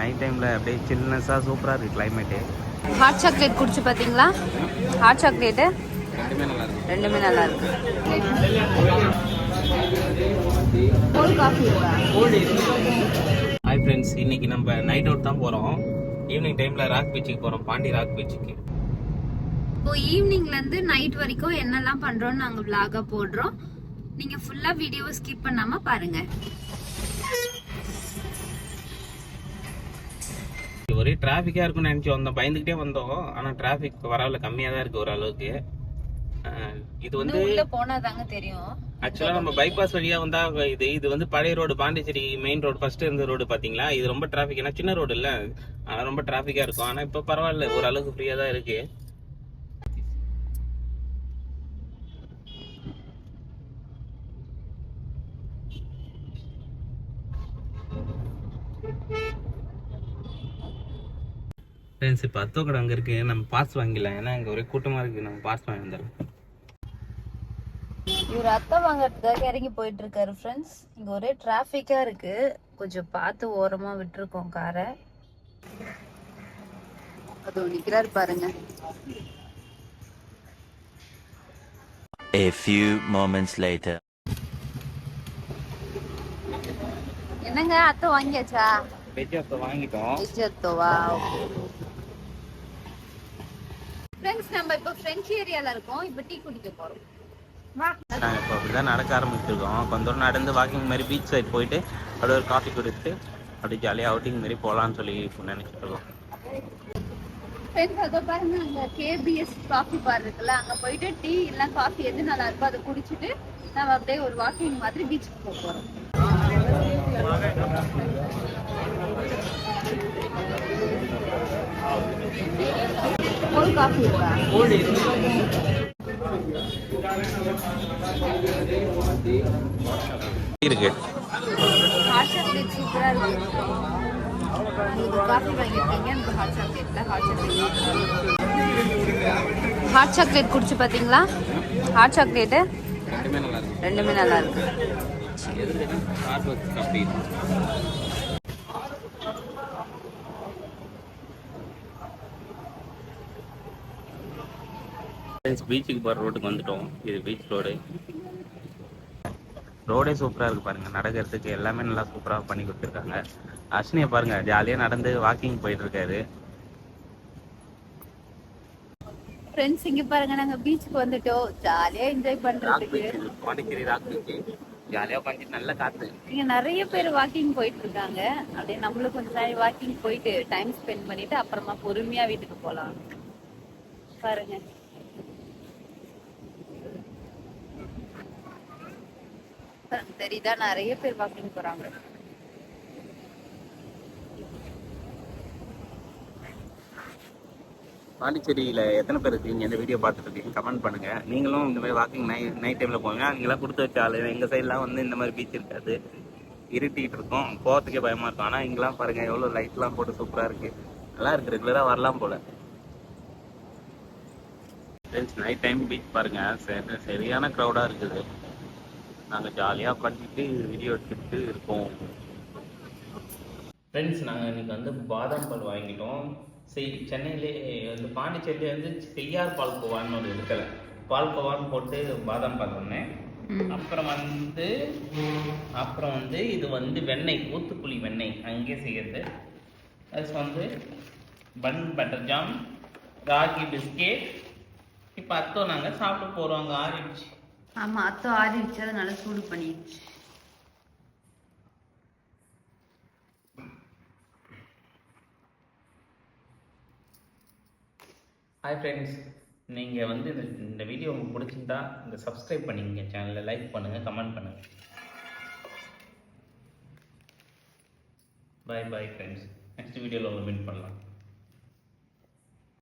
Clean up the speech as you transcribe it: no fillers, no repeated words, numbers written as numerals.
Night டைமில் அப்படியே சில்னஸாக சூப்பராக இருக்குது கிளைமேட்டு. ஹாட் சாக்லேட் குடிச்சு பார்த்தீங்களா? ஹாட் சாக்லேட்டு ரெண்டுமே நல்லா இருக்கு. ஹாய் ஃப்ரெண்ட்ஸ், இன்னைக்கு நம்ம நைட் அவுட் தான் போகிறோம். ஈவினிங் டைமில் ராக் பீச்சுக்கு போகிறோம், பாண்டி ராக் பீச்சுக்கு. இப்போ ஈவினிங்லேருந்து நைட் வரைக்கும் என்னெல்லாம் பண்ணுறோன்னு நாங்கள் விளாகாக போடுறோம். நீங்கள் ஃபுல்லாக வீடியோவை ஸ்கிப் பண்ணாமல் பாருங்கள். ஒரே டிராஃபிக்காக இருக்கும்னு நினச்சி வந்தோம், பயந்துக்கிட்டே வந்தோம். ஆனால் டிராஃபிக் பரவாயில்ல, கம்மியாக தான் இருக்குது ஓரளவுக்கு. இது வந்து போனாதாங்க தெரியும். ஆக்சுவலா நம்ம பைபாஸ் வழியா வந்தா இது வந்து பழைய road, Pondicherry main road, first இருந்த ரோடு பாத்தீங்களா. இது ரொம்ப டிராபிக், ஏன்னா சின்ன ரோடு இல்ல, ஆனா ரொம்ப டிராபிக்கா இருக்கும். ஆனா இப்ப பரவாயில்ல, ஓரளவுக்கு ஃப்ரீயா தான் இருக்கு. ஃப்ரெண்ட்ஸ், இப்போ அத்தோ கடை அங்கே இருக்கு, நம்ம பாஸ் வாங்கிடலாம். ஏன்னா அங்கே ஒரே கூட்டமாக இருக்கு, நம்ம பாஸ் வாங்கி வந்துடலாம். இவர் அத்தை வாங்கறதுக்காக இறங்கி போயிட்டு இருக்காரு ஃப்ரெண்ட்ஸ். இங்க ஒரே டிராஃபிக்கா இருக்கு, கொஞ்சம் பார்த்து ஓரமா விட்டுருக்கோம் காரை. அது நிக்கிறாரு பாருங்க. A few moments later. என்னங்க அத்தை வாங்கியாச்சா? வெஜ் அத்தோ வாங்கிட்டோம். வெஜ் அத்தோவா? ஃப்ரெண்ட்ஸ், நம்ம இப்போ ஃப்ரெஞ்ச் ஏரியால இருக்கோம். இப்போ டீ குடிக்க போறோம். நாங்கள் இப்போ அப்படிதான் நடக்க ஆரம்பிச்சிருக்கோம். கொஞ்ச தூரம் நடந்து வாக்கிங் மாதிரி பீச் சைட் போயிட்டு அப்படியே ஒரு காஃபி குடிச்சிட்டு அப்படியே ஜாலியாக அவுட்டிங் மாதிரி போகலான்னு சொல்லி நினைச்சிட்டு இருக்கோம். ஃப்ரெண்ட்ஸ், அதை பாருங்க, அங்கே கேபிஎஸ் காஃபி பார் இருக்குல்ல, அங்கே போயிட்டு டீ இல்லை காஃபி எது நல்லா இருக்கோ அதை குடிச்சிட்டு நம்ம அப்படியே ஒரு வாக்கிங் மாதிரி பீச்சுக்கு போக போகிறோம். ஒரு காஃபி இருக்கு. ஹாட் சாக்லேட் சூப்பரா இருக்கு. காஃபி வாங்கிருக்கீங்க, எனக்கு ஹாட் சாக்லேட்ல ஹாட் சாக்லேட் குடிச்சு பாத்தீங்களா? ஹாட் சாக்லேட்டு ரெண்டுமே நல்லா இருக்கு. பீச்சுக்கு போகிற ரோட்டுக்கு வந்துட்டோம். இது பீச் ரோடு. ரோடே சூப்பராக இருக்குது பாருங்கள், நடக்கிறதுக்கு எல்லாமே நல்லா சூப்பராக பண்ணி கொடுத்துருக்காங்க. அஸ்னியை பாருங்கள், ஜாலியாக நடந்து வாக்கிங் போயிட்டு இருக்காரு. ஃப்ரெண்ட்ஸ், இங்க பாருங்க, நாங்க பீச்சுக்கு வந்துட்டோம். ஜாலியா என்ஜாய் பண்றதுக்கு பாண்டிச்சேரி ராக் பீச் ஜாலியாக உட்காந்து நல்ல காற்று. இங்க நிறைய பேர் வாக்கிங் போயிட்டு இருக்காங்க. அப்படியே நம்மளும் கொஞ்சம் நேரம் வாக்கிங் போயிட்டு டைம் ஸ்பெண்ட் பண்ணிட்டு அப்புறமா பொறுமையா வீட்டுக்கு போலாம். பாருங்க, தெரியுதா, நிறைய பேர் வாக்கிங் போறாங்க. பாண்டிச்சேரியில் எத்தனை பேர் இருக்கீங்க இந்த வீடியோ பார்த்துட்டு இருக்கீங்க? கமெண்ட் பண்ணுங்க. நீங்களும் இந்த மாதிரி வாக்கிங் நைட் டைமில் போங்க. நீங்களாம் கொடுத்து வச்ச ஆளு. எங்கள் சைட்லாம் வந்து இந்த மாதிரி பீச் இருக்காது, இருட்டிகிட்டு இருக்கும், போகிறதுக்கே பயமாக இருக்கும். ஆனால் இங்கெல்லாம் பாருங்கள், எவ்வளோ லைட்லாம் போட்டு சூப்பராக இருக்குது, நல்லா இருக்குது. ரெகுலராக வரலாம் போல். ஃப்ரெண்ட்ஸ், நைட் டைம் பீச் பாருங்கள், சரியான க்ரௌடாக இருக்குது. நாங்கள் ஜாலியாக உட்காந்துட்டு வீடியோ எடுத்துகிட்டு இருக்கோம். ஃப்ரெண்ட்ஸ், நாங்கள் இன்றைக்கி வந்து பாதாம் பால் வாங்கிட்டோம். சென்னையிலே வந்து பாண்டிச்சேரியிலே வந்து செய்யார் பால்கோவான்னு ஒரு இடத்துல பால்கோவான்னு போட்டு பாதாம் பால் பண்ணேன். அப்புறம் வந்து இது வந்து வெண்ணெய், ஊத்துக்குழி வெண்ணெய் அங்கேயே செய்யறது. அது வந்து bun butter jam, ragi biscuit. இப்போ அத்தோ நாங்கள் சாப்பிட போகிறோம். அங்கே ஆறிடுச்சு. ஆமா, அத்தோ ஆறிடுச்சு, அதை நல்லா சூடு பண்ணிடுச்சு. ஹாய் ஃப்ரெண்ட்ஸ், நீங்கள் வந்து இந்த வீடியோ உங்களுக்கு பிடிச்சிருந்தா இந்த சப்ஸ்கிரைப் பண்ணிங்க, சேனலை லைக் பண்ணுங்கள், கமெண்ட் பண்ணுங்கள். பாய் பாய் ஃப்ரெண்ட்ஸ், நெக்ஸ்ட் வீடியோவில் மீட் பண்ணலாம்.